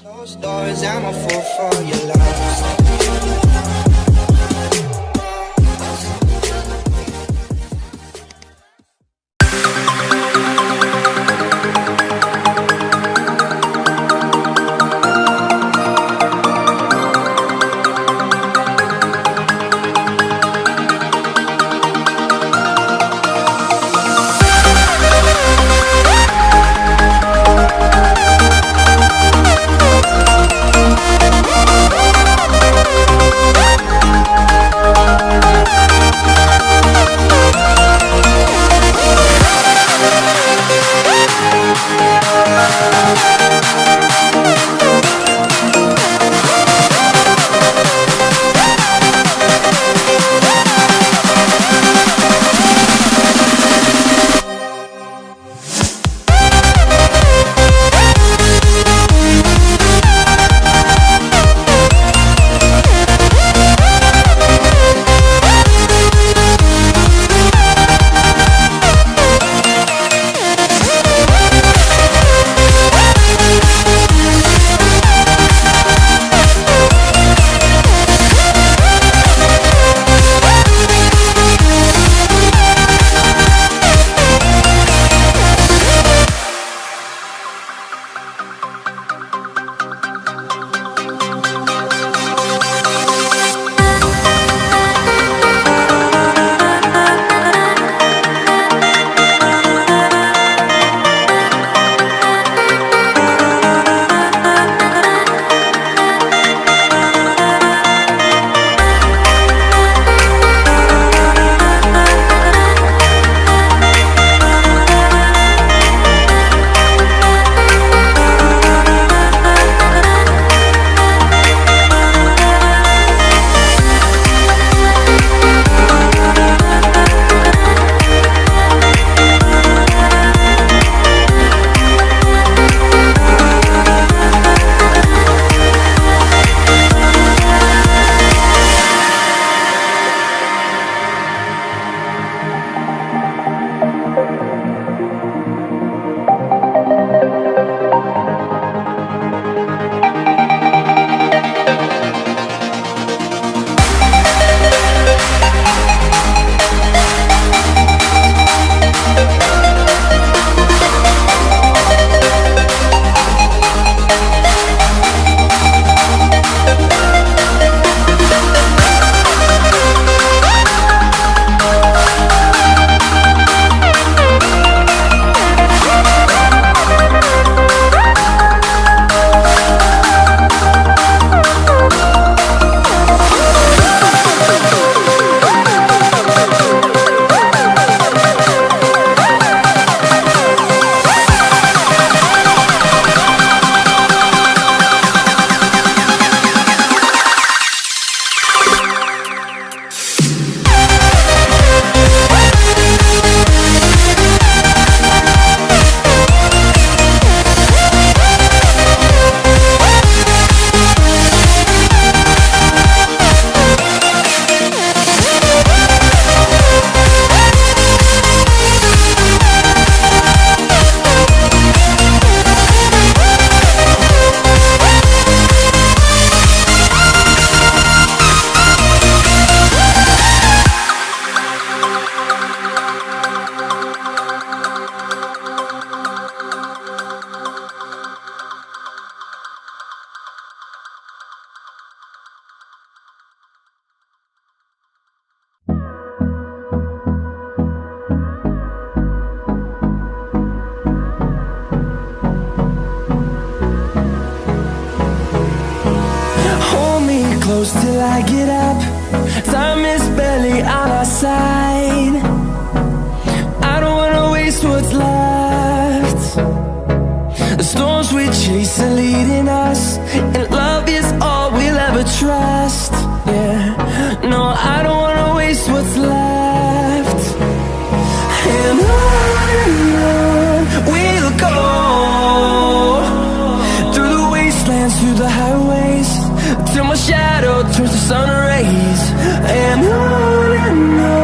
Closed doors, I'm a fool for your love. Close till I get up. Time is barely on our side. I don't wanna waste what's left. The storms we chase are leading us, and love is all we'll ever trust. Yeah, no, I don't wanna waste what's left. And on we'll go, through the wastelands, through the highways, till my shadow turns to sun rays. And on